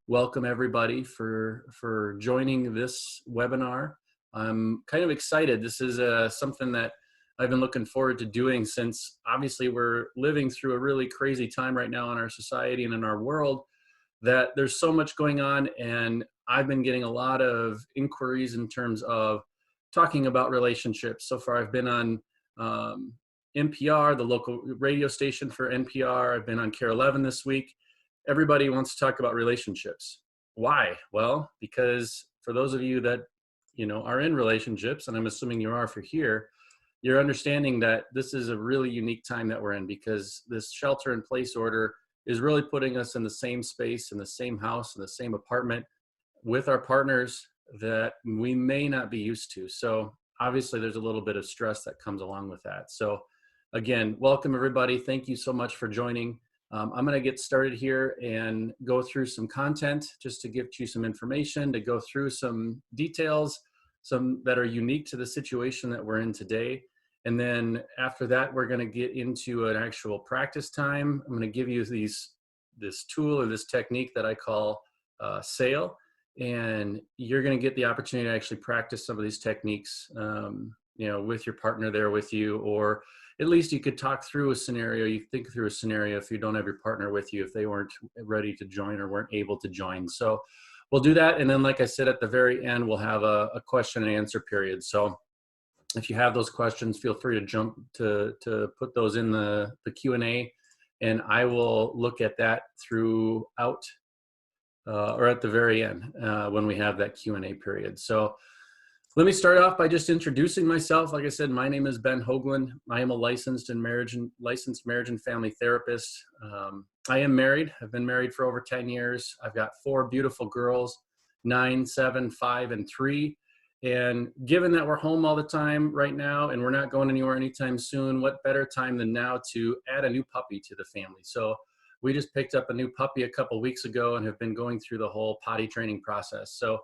welcome everybody for joining this webinar. I'm kind of excited. This is something that I've been looking forward to doing since obviously we're living through a really crazy time right now in our society and in our world, that there's so much going on, and I've been getting a lot of inquiries in terms of talking about relationships. So far I've been on NPR, the local radio station for NPR. I've been on Care 11 this week. Everybody wants to talk about relationships. Why? Well, because for those of you that are in relationships, and I'm assuming you are for here, you're understanding that this is a really unique time that we're in, because this shelter in place order is really putting us in the same space, in the same house, in the same apartment with our partners that we may not be used to. So obviously there's a little bit of stress that comes along with that. So again, welcome everybody. Thank you so much for joining. I'm going to get started here and go through some content just to give you some information, to go through some details, some that are unique to the situation that we're in today. And then after that, we're going to get into an actual practice time. I'm going to give you this tool or this technique that I call SAIL. And you're going to get the opportunity to actually practice some of these techniques, with your partner there with you, or at least you could talk through a scenario. You think through a scenario if you don't have your partner with you, if they weren't ready to join or weren't able to join. So we'll do that. And then, like I said, at the very end, we'll have a question and answer period. So if you have those questions, feel free to jump to put those in the Q&A, and I will look at that throughout or at the very end when we have that Q&A period. So let me start off by just introducing myself. Like I said, my name is Ben Hoogland. I am a licensed marriage and family therapist. I am married. I've been married for over 10 years. I've got 4 beautiful girls, 9, 7, 5, and 3. And given that we're home all the time right now and we're not going anywhere anytime soon, what better time than now to add a new puppy to the family? So we just picked up a new puppy a couple weeks ago and have been going through the whole potty training process. So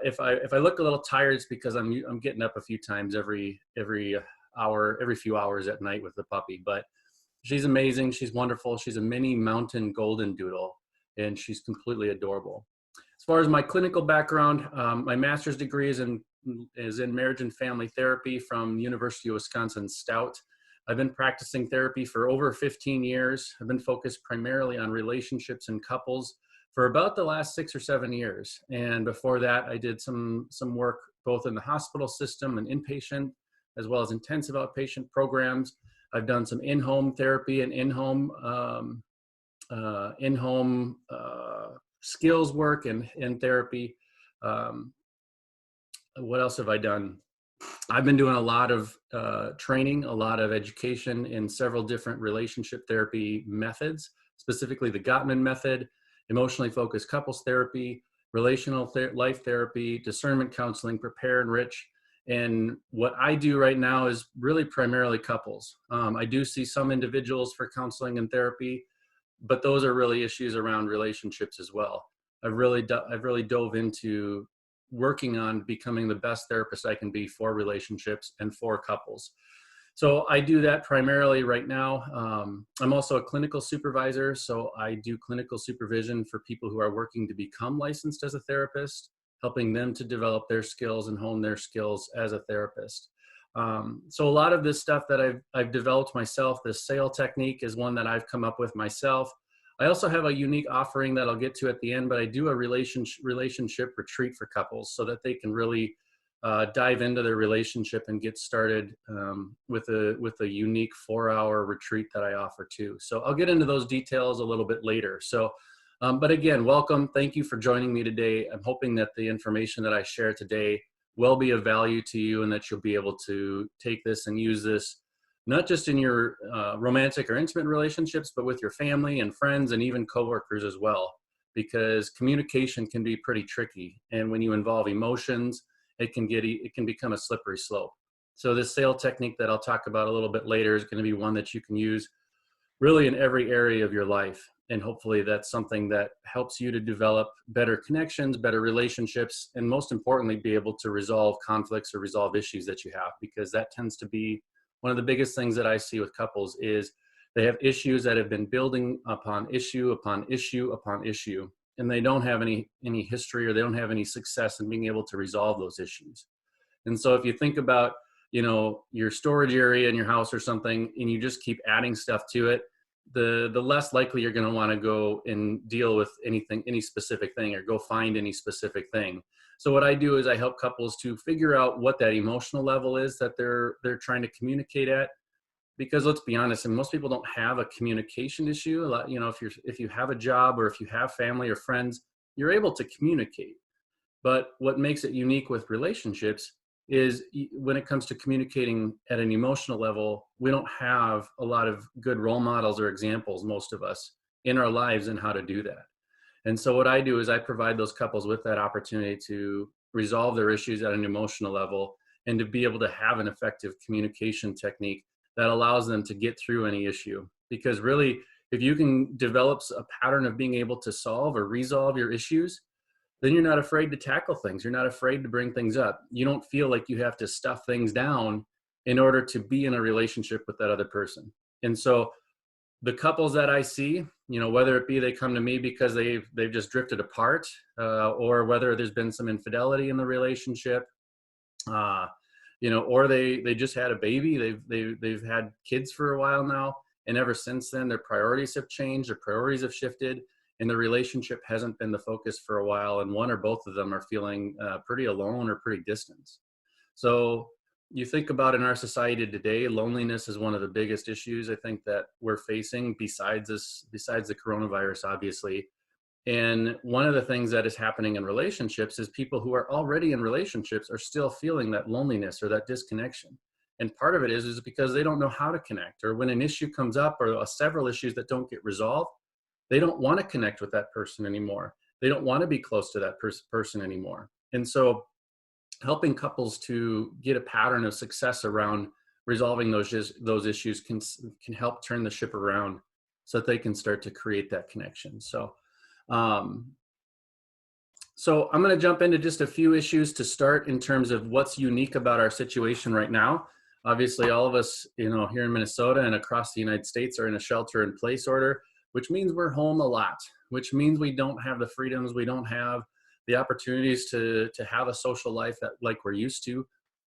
if I look a little tired, it's because I'm getting up a few times every hour, every few hours at night with the puppy. But she's amazing. She's wonderful. She's a mini mountain golden doodle, and she's completely adorable. As far as my clinical background, my master's degree is in marriage and family therapy from University of Wisconsin Stout. I've been practicing therapy for over 15 years. I've been focused primarily on relationships and couples for about the last 6 or 7 years. And before that, I did some work both in the hospital system and inpatient, as well as intensive outpatient programs. I've done some in-home therapy and in-home skills work and therapy. What else have I done? I've been doing a lot of training, a lot of education in several different relationship therapy methods, specifically the Gottman method, emotionally focused couples therapy, relational life therapy, discernment counseling, prepare, enrich. And what I do right now is really primarily couples. I do see some individuals for counseling and therapy, but those are really issues around relationships as well. I've really dove into working on becoming the best therapist I can be for relationships and for couples. So I do that primarily right now. I'm also a clinical supervisor, so I do clinical supervision for people who are working to become licensed as a therapist, helping them to develop their skills and hone their skills as a therapist. So a lot of this stuff that I've developed myself, this SAIL technique is one that I've come up with myself. I also have a unique offering that I'll get to at the end, but I do a relationship retreat for couples so that they can really dive into their relationship and get started with a unique 4-hour retreat that I offer too. So I'll get into those details a little bit later. So, but again, welcome. Thank you for joining me today. I'm hoping that the information that I share today will be of value to you, and that you'll be able to take this and use this, not just in your romantic or intimate relationships, but with your family and friends and even coworkers as well, because communication can be pretty tricky. And when you involve emotions, it can become a slippery slope. So this SAIL technique that I'll talk about a little bit later is going to be one that you can use really in every area of your life. And hopefully that's something that helps you to develop better connections, better relationships, and most importantly, be able to resolve conflicts or resolve issues that you have, because that tends to be one of the biggest things that I see with couples is they have issues that have been building upon issue upon issue upon issue. and they don't have any history, or they don't have any success in being able to resolve those issues. And so if you think about, you know, your storage area in your house or something, and you just keep adding stuff to it, the less likely you're going to want to go and deal with anything, any specific thing, or go find any specific thing. So what I do is I help couples to figure out what that emotional level is that they're trying to communicate at. Because let's be honest, and most people don't have a communication issue. A lot, you know, if you have a job, or if you have family or friends, you're able to communicate. But what makes it unique with relationships is when it comes to communicating at an emotional level, we don't have a lot of good role models or examples, most of us, in our lives, in how to do that. And so what I do is I provide those couples with that opportunity to resolve their issues at an emotional level, and to be able to have an effective communication technique that allows them to get through any issue. Because really, if you can develop a pattern of being able to solve or resolve your issues, then you're not afraid to tackle things. You're not afraid to bring things up. You don't feel like you have to stuff things down in order to be in a relationship with that other person. And so the couples that I see, you know, whether it be they come to me because they've just drifted apart, or whether there's been some infidelity in the relationship, you know, or they just had a baby, they've had kids for a while now, and ever since then their priorities have changed, their priorities have shifted, and the relationship hasn't been the focus for a while, and one or both of them are feeling pretty alone or pretty distant. So you think about, in our society today, loneliness is one of the biggest issues I think that we're facing, besides the coronavirus, obviously. And one of the things that is happening in relationships is people who are already in relationships are still feeling that loneliness or that disconnection. And part of it is because they don't know how to connect, or when an issue comes up, or several issues that don't get resolved, they don't want to connect with that person anymore. They don't want to be close to that person anymore. And so helping couples to get a pattern of success around resolving those issues can help turn the ship around, so that they can start to create that connection. So I'm going to jump into just a few issues to start, in terms of what's unique about our situation right now. Obviously, all of us, you know, here in Minnesota and across the United States are in a shelter-in-place order, which means we're home a lot, which means we don't have the freedoms, we don't have the opportunities to have a social life that like we're used to.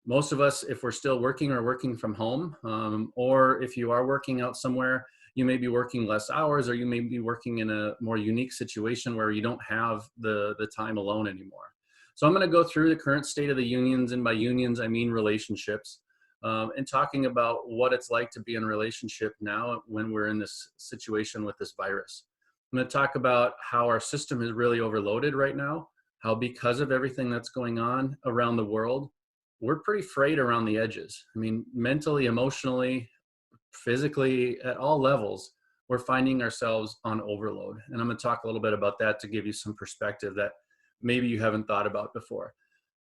Most of us, if we're still working, are working from home, or if you are working out somewhere, you may be working less hours, or you may be working in a more unique situation where you don't have the time alone anymore. So I'm going to go through the current state of the unions, and by unions I mean relationships, and talking about what it's like to be in a relationship now when we're in this situation with this virus. I'm going to talk about how our system is really overloaded right now, how because of everything that's going on around the world, we're pretty frayed around the edges. I mean, mentally, emotionally, physically, at all levels, we're finding ourselves on overload. And I'm going to talk a little bit about that to give you some perspective that maybe you haven't thought about before.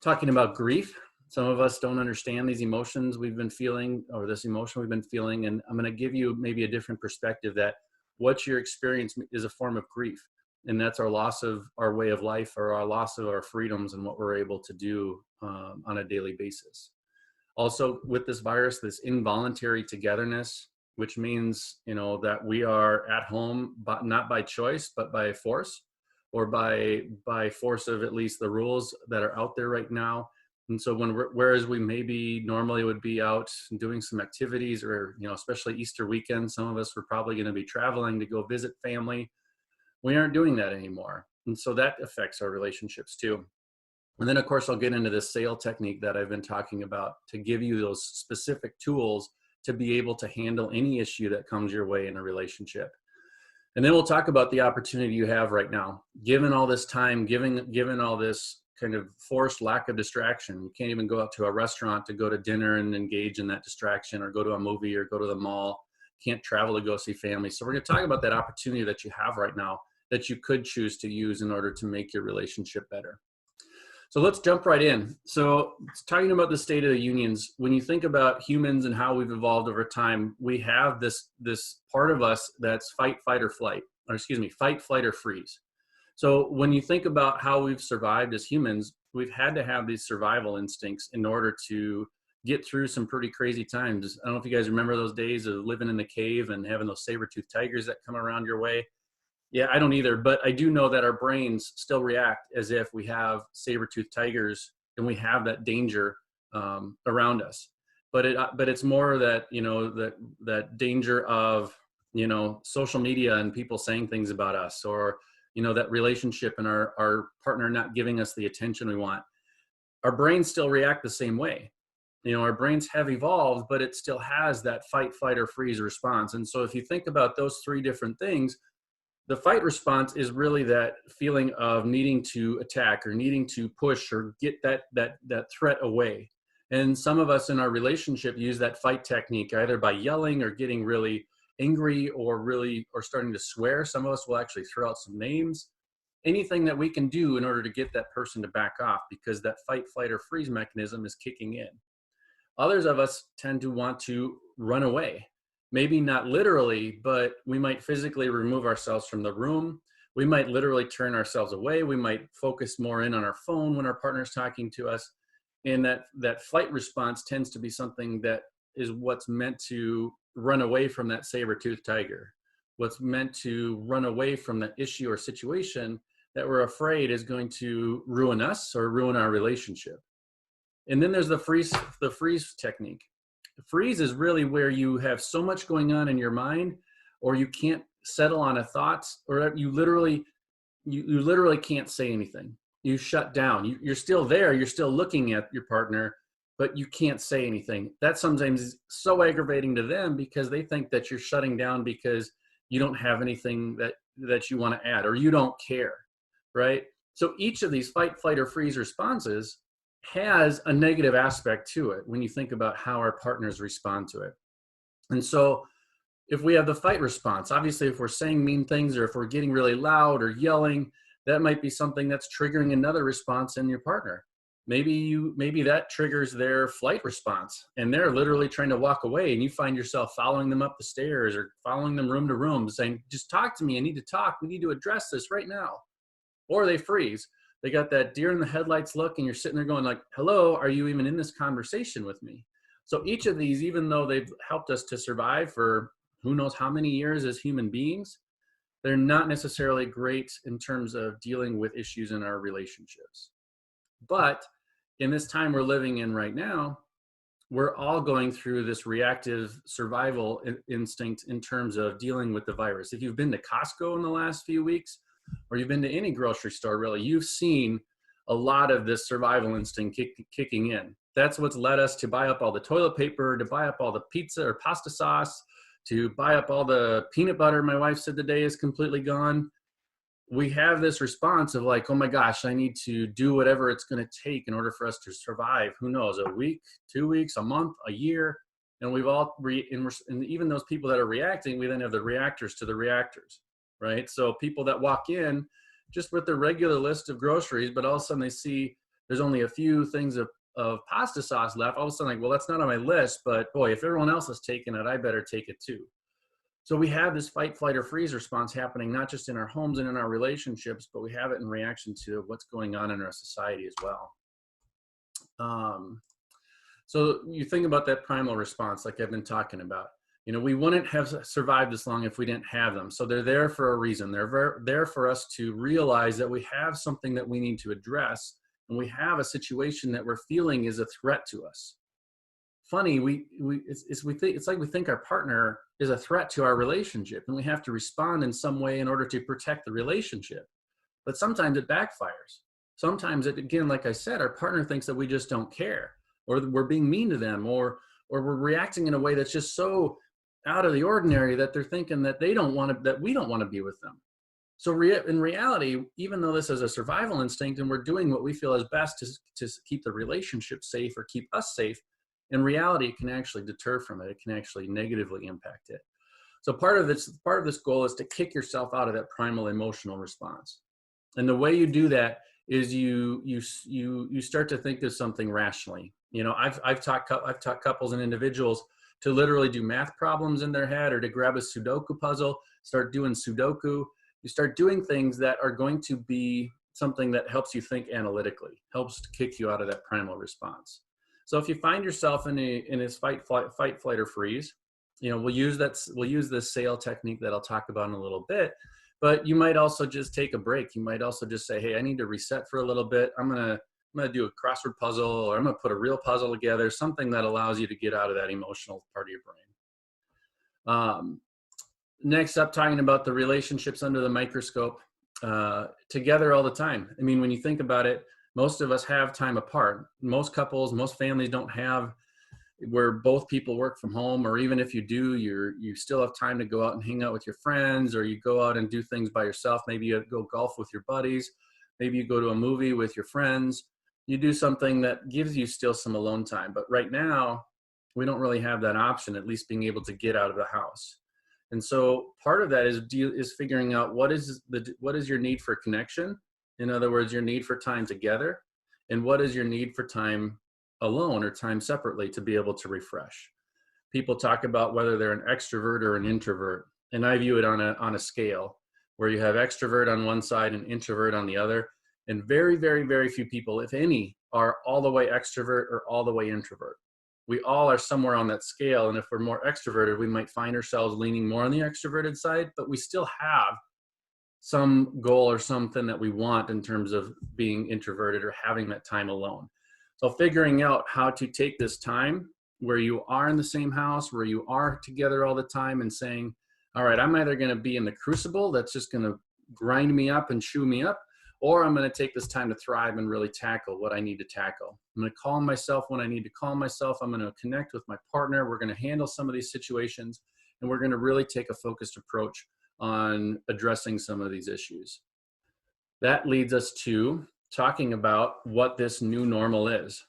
Talking about grief. Some of us don't understand these emotions we've been feeling, or this emotion we've been feeling. And I'm going to give you maybe a different perspective, that what you're experiencing is a form of grief. And that's our loss of our way of life, or our loss of our freedoms and what we're able to do on a daily basis. Also, with this virus, this involuntary togetherness, which means, you know, that we are at home, but not by choice, but by force, or by force of at least the rules that are out there right now. And so whereas we maybe normally would be out doing some activities, or, you know, especially Easter weekend, some of us were probably going to be traveling to go visit family. We aren't doing that anymore. And so that affects our relationships too. And then, of course, I'll get into this SAIL technique that I've been talking about, to give you those specific tools to be able to handle any issue that comes your way in a relationship. And then we'll talk about the opportunity you have right now, given all this time, given all this kind of forced lack of distraction. You can't even go out to a restaurant to go to dinner and engage in that distraction, or go to a movie, or go to the mall. Can't travel to go see family. So we're going to talk about that opportunity that you have right now, that you could choose to use in order to make your relationship better. So let's jump right in. So talking about the state of the unions, when you think about humans and how we've evolved over time, we have this part of us that's fight, flight, or freeze. So when you think about how we've survived as humans, we've had to have these survival instincts in order to get through some pretty crazy times. I don't know if you guys remember those days of living in the cave and having those saber-toothed tigers that come around your way. Yeah, I don't either, but I do know that our brains still react as if we have saber-toothed tigers and we have that danger around us. But it's more that, you know, that danger of, you know, social media and people saying things about us, or, you know, that relationship and our partner not giving us the attention we want. Our brains still react the same way. You know, our brains have evolved, but it still has that fight, flight, or freeze response. And so if you think about those three different things, the fight response is really that feeling of needing to attack or needing to push or get that threat away. And some of us in our relationship use that fight technique either by yelling or getting really angry or starting to swear. Some of us will actually throw out some names. Anything that we can do in order to get that person to back off, because that fight, flight, or freeze mechanism is kicking in. Others of us tend to want to run away. Maybe not literally, but we might physically remove ourselves from the room. We might literally turn ourselves away. We might focus more in on our phone when our partner's talking to us. And that flight response tends to be something that is what's meant to run away from that saber-toothed tiger. What's meant to run away from that issue or situation that we're afraid is going to ruin us or ruin our relationship. And then there's the freeze technique. The freeze is really where you have so much going on in your mind, or you can't settle on a thought, or you literally can't say anything. You shut down. You're still there. You're still looking at your partner, but you can't say anything. That sometimes is so aggravating to them because they think that you're shutting down because you don't have anything that you want to add, or you don't care, right? So each of these fight, flight, or freeze responses has a negative aspect to it when you think about how our partners respond to it. And so if we have the fight response, obviously if we're saying mean things or if we're getting really loud or yelling, that might be something that's triggering another response in your partner. Maybe that triggers their flight response and they're literally trying to walk away, and you find yourself following them up the stairs or following them room to room saying, just talk to me, I need to talk, we need to address this right now. Or they freeze. They got that deer in the headlights look, and you're sitting there going like, hello, are you even in this conversation with me? So each of these, even though they've helped us to survive for who knows how many years as human beings, they're not necessarily great in terms of dealing with issues in our relationships. But in this time we're living in right now, we're all going through this reactive survival instinct in terms of dealing with the virus. If you've been to Costco in the last few weeks, or you've been to any grocery store, really, you've seen a lot of this survival instinct kicking in. That's what's led us to buy up all the toilet paper, to buy up all the pizza or pasta sauce, to buy up all the peanut butter my wife said the day is completely gone. We have this response of like, oh my gosh, I need to do whatever it's going to take in order for us to survive. Who knows, a week, 2 weeks, a month, a year. And we've all, and even those people that are reacting, we then have the reactors to the reactors. Right? So people that walk in just with their regular list of groceries, but all of a sudden they see there's only a few things of pasta sauce left. All of a sudden, like, well, that's not on my list, but boy, if everyone else has taken it, I better take it too. So we have this fight, flight, or freeze response happening, not just in our homes and in our relationships, but we have it in reaction to what's going on in our society as well. So you think about that primal response, like I've been talking about. You know, we wouldn't have survived this long if we didn't have them. So they're there for a reason. They're there for us to realize that we have something that we need to address, and we have a situation that we're feeling is a threat to us. Funny, it's like we think our partner is a threat to our relationship, and we have to respond in some way in order to protect the relationship. But sometimes it backfires. Sometimes it, again, like I said, our partner thinks that we just don't care, or we're being mean to them, or we're reacting in a way that's just so out of the ordinary that they're thinking that we don't want to be with them. So in reality, even though this is a survival instinct and we're doing what we feel is best to keep the relationship safe or keep us safe, in reality, it can actually deter from it. It can actually negatively impact it. So part of this goal is to kick yourself out of that primal emotional response. And the way you do that is you start to think of something rationally. You know, I've taught couples and individuals to literally do math problems in their head, or to grab a Sudoku puzzle, start doing Sudoku. You start doing things that are going to be something that helps you think analytically, helps to kick you out of that primal response. So if you find yourself in this fight, flight, or freeze, you know, we'll use this SAIL technique that I'll talk about in a little bit. But you might also just take a break. You might also just say, hey, I need to reset for a little bit. I'm gonna do a crossword puzzle, or I'm gonna put a real puzzle together, something that allows you to get out of that emotional part of your brain. Next up, talking about the relationships under the microscope, together all the time. I mean, when you think about it, most of us have time apart. Most couples, most families don't have where both people work from home, or even if you do, you still have time to go out and hang out with your friends, or you go out and do things by yourself. Maybe you go golf with your buddies. Maybe you go to a movie with your friends. You do something that gives you still some alone time. But right now, we don't really have that option, at least being able to get out of the house. And so part of that is figuring out what is your need for connection. In other words, your need for time together, and what is your need for time alone or time separately to be able to refresh. People talk about whether they're an extrovert or an introvert, and I view it on a scale where you have extrovert on one side and introvert on the other. And very, very, very few people, if any, are all the way extrovert or all the way introvert. We all are somewhere on that scale, and if we're more extroverted, we might find ourselves leaning more on the extroverted side, but we still have some goal or something that we want in terms of being introverted or having that time alone. So figuring out how to take this time where you are in the same house, where you are together all the time, and saying, all right, I'm either going to be in the crucible that's just going to grind me up and chew me up, or I'm going to take this time to thrive and really tackle what I need to tackle. I'm going to calm myself when I need to calm myself. I'm going to connect with my partner. We're going to handle some of these situations, and we're going to really take a focused approach on addressing some of these issues. That leads us to talking about what this new normal is.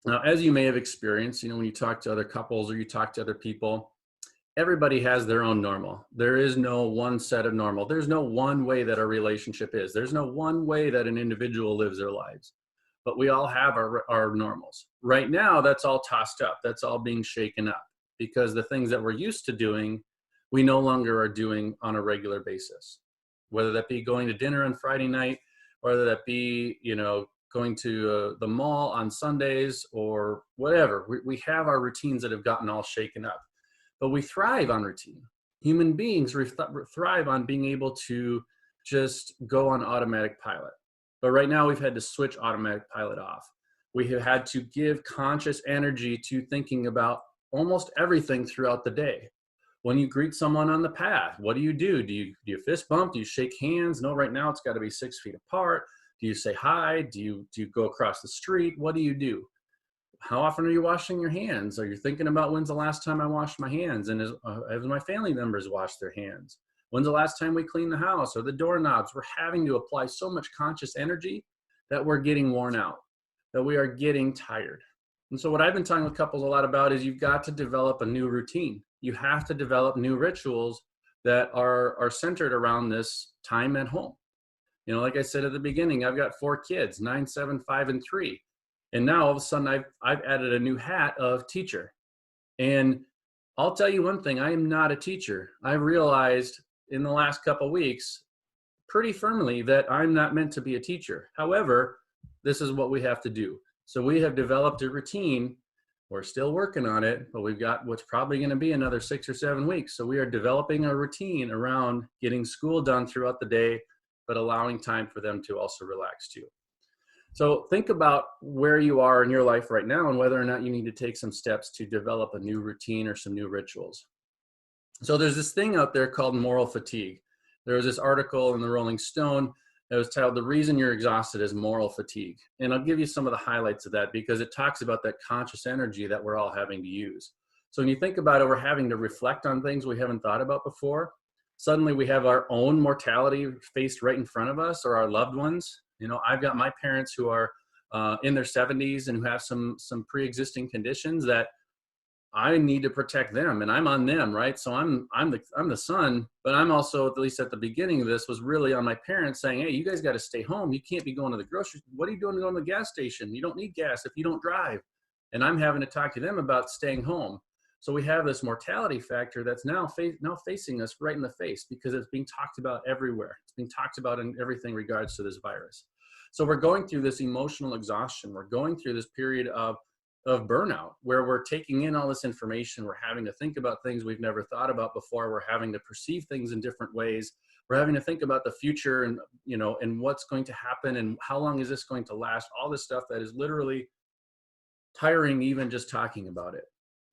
Now, as you may have experienced, when you talk to other couples or you talk to other people, everybody has their own normal. There is no one set of normal. There's no one way that a relationship is. There's no one way that an individual lives their lives. But we all have our normals. Right now, that's all tossed up. That's all being shaken up because the things that we're used to doing, we no longer are doing on a regular basis. Whether that be going to dinner on Friday night, whether that be, going to the mall on Sundays or whatever. We have our routines that have gotten all shaken up. But we thrive on routine. Human beings thrive on being able to just go on automatic pilot. But right now we've had to switch automatic pilot off. We have had to give conscious energy to thinking about almost everything throughout the day. When you greet someone on the path, what do you do? Do you fist bump? Do you shake hands? No, right now it's got to be 6 feet apart. Do you say hi? Do you go across the street? What do you do? How often are you washing your hands? Are you thinking about when's the last time I washed my hands? And as my family members wash their hands? When's the last time we cleaned the house or the doorknobs? We're having to apply so much conscious energy that we're getting worn out, that we are getting tired. And so what I've been talking with couples a lot about is you've got to develop a new routine. You have to develop new rituals that are centered around this time at home. Like I said at the beginning, I've got 4 kids, 9, 7, 5, and 3. And now all of a sudden I've added a new hat of teacher. And I'll tell you one thing, I am not a teacher. I realized in the last couple of weeks pretty firmly that I'm not meant to be a teacher. However, this is what we have to do. So we have developed a routine. We're still working on it, but we've got what's probably going to be another 6 or 7 weeks. So we are developing a routine around getting school done throughout the day, but allowing time for them to also relax too. So think about where you are in your life right now and whether or not you need to take some steps to develop a new routine or some new rituals. So there's this thing out there called moral fatigue. There was this article in the Rolling Stone that was titled, "The Reason You're Exhausted is Moral Fatigue." And I'll give you some of the highlights of that because it talks about that conscious energy that we're all having to use. So when you think about it, we're having to reflect on things we haven't thought about before. Suddenly we have our own mortality faced right in front of us, or our loved ones. I've got my parents who are in their 70s and who have some pre-existing conditions that I need to protect them, and I'm on them, right? So I'm the son, but I'm also, at least at the beginning of this, was really on my parents saying, hey, you guys got to stay home. You can't be going to the grocery. What are you doing going to the gas station? You don't need gas if you don't drive. And I'm having to talk to them about staying home. So we have this mortality factor that's now facing us right in the face because it's being talked about everywhere. It's being talked about in everything regards to this virus. So we're going through this emotional exhaustion. We're going through this period of burnout where we're taking in all this information. We're having to think about things we've never thought about before. We're having to perceive things in different ways. We're having to think about the future and, and what's going to happen and how long is this going to last, all this stuff that is literally tiring even just talking about it.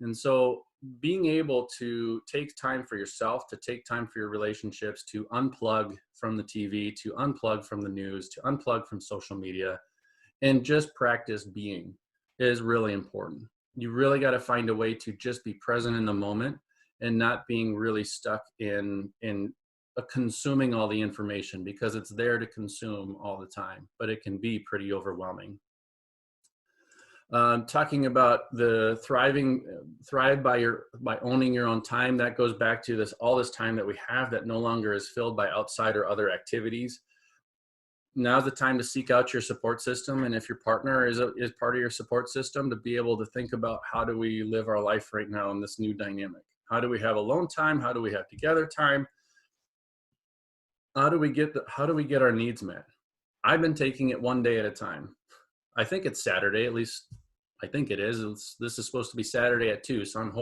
And so being able to take time for yourself, to take time for your relationships, to unplug from the TV, to unplug from the news, to unplug from social media, and just practice being is really important. You really got to find a way to just be present in the moment and not being really stuck in consuming all the information, because it's there to consume all the time, but it can be pretty overwhelming. Talking about the thrive by owning your own time. That goes back to all this time that we have that no longer is filled by outside or other activities. Now's the time to seek out your support system. And if your partner is part of your support system, to be able to think about, how do we live our life right now in this new dynamic? How do we have alone time? How do we have together time? How do we get our needs met? I've been taking it one day at a time. I think it's Saturday, at least I think it is. This is supposed to be Saturday at 2, so I'm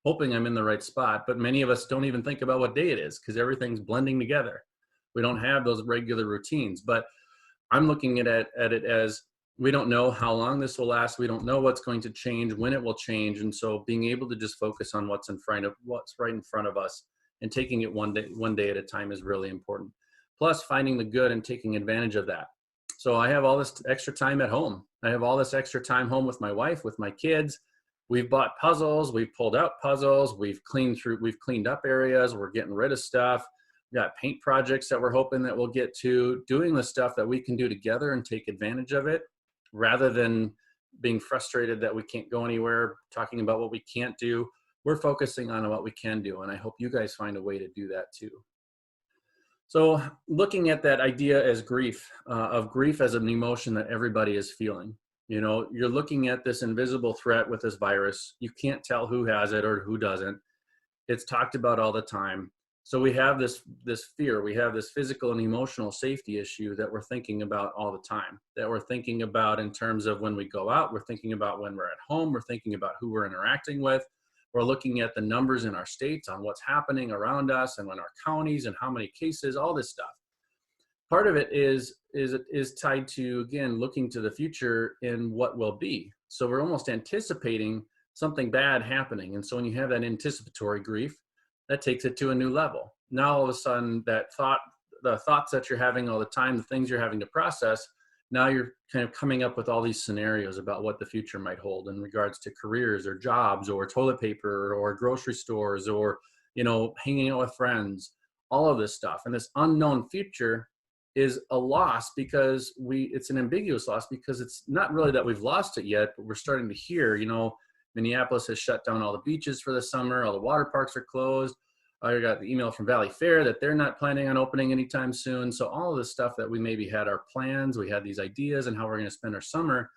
hoping I'm in the right spot. But many of us don't even think about what day it is because everything's blending together. We don't have those regular routines. But I'm looking at it as, we don't know how long this will last. We don't know what's going to change, when it will change. And so being able to just focus on what's right in front of us and taking it one day at a time is really important. Plus finding the good and taking advantage of that. So I have all this extra time at home. I have all this extra time home with my wife, with my kids. We've bought puzzles. We've pulled out puzzles. We've cleaned up areas. We're getting rid of stuff. We've got paint projects that we're hoping that we'll get to, doing the stuff that we can do together and take advantage of it, rather than being frustrated that we can't go anywhere, talking about what we can't do. We're focusing on what we can do. And I hope you guys find a way to do that too. So looking at that idea as grief, of grief as an emotion that everybody is feeling. You're looking at this invisible threat with this virus. You can't tell who has it or who doesn't. It's talked about all the time. So we have this fear, we have this physical and emotional safety issue that we're thinking about all the time, that we're thinking about in terms of when we go out, we're thinking about when we're at home, we're thinking about who we're interacting with. We're looking at the numbers in our states on what's happening around us and in our counties and how many cases, all this stuff. Part of it is tied to, again, looking to the future in what will be. So we're almost anticipating something bad happening. And so when you have that anticipatory grief, that takes it to a new level. Now all of a sudden the thoughts that you're having all the time, the things you're having to process, now you're kind of coming up with all these scenarios about what the future might hold in regards to careers or jobs or toilet paper or grocery stores or, hanging out with friends, all of this stuff. And this unknown future is a loss because it's an ambiguous loss, because it's not really that we've lost it yet, but we're starting to hear, Minneapolis has shut down all the beaches for the summer. All the water parks are closed. I got the email from Valley Fair that they're not planning on opening anytime soon. So all of this stuff that we maybe had our plans, we had these ideas and how we're going to spend our summer,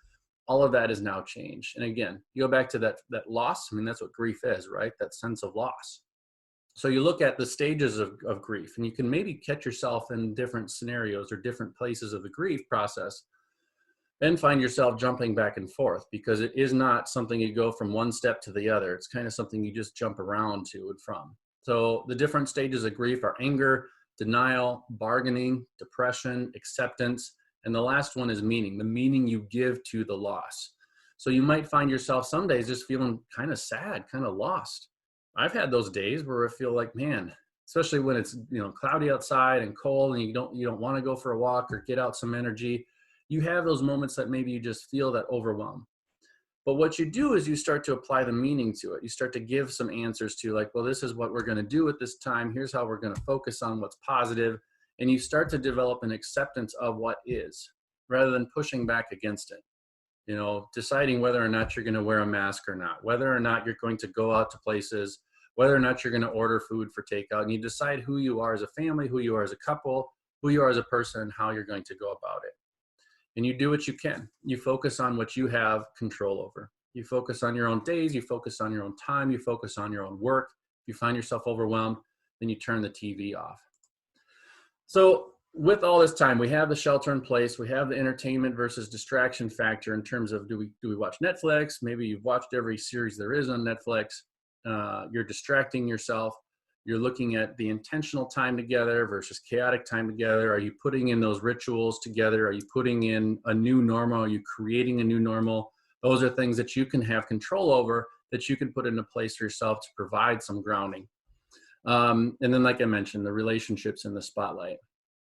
all of that is now changed. And again, you go back to that loss. I mean, that's what grief is, right? That sense of loss. So you look at the stages of grief, and you can maybe catch yourself in different scenarios or different places of the grief process, and find yourself jumping back and forth, because it is not something you go from one step to the other. It's kind of something you just jump around to and from. So the different stages of grief are anger, denial, bargaining, depression, acceptance, and the last one is meaning, the meaning you give to the loss. So you might find yourself some days just feeling kind of sad, kind of lost. I've had those days where I feel like, man, especially when it's cloudy outside and cold and you don't want to go for a walk or get out some energy. You have those moments that maybe you just feel that overwhelm. But what you do is you start to apply the meaning to it. You start to give some answers to, like, well, this is what we're going to do at this time. Here's how we're going to focus on what's positive. And you start to develop an acceptance of what is, rather than pushing back against it. Deciding whether or not you're going to wear a mask or not, whether or not you're going to go out to places, whether or not you're going to order food for takeout. And you decide who you are as a family, who you are as a couple, who you are as a person, and how you're going to go about it. And you do what you can. You focus on what you have control over. You focus on your own days. You focus on your own time. You focus on your own work. If you find yourself overwhelmed, then you turn the TV off. So with all this time, we have the shelter in place. We have the entertainment versus distraction factor in terms of, do we watch Netflix? Maybe you've watched every series there is on Netflix. You're distracting yourself. You're looking at the intentional time together versus chaotic time together. Are you putting in those rituals together? Are you putting in a new normal? Are you creating a new normal? Those are things that you can have control over, that you can put into place for yourself to provide some grounding. And then, like I mentioned, the relationships in the spotlight.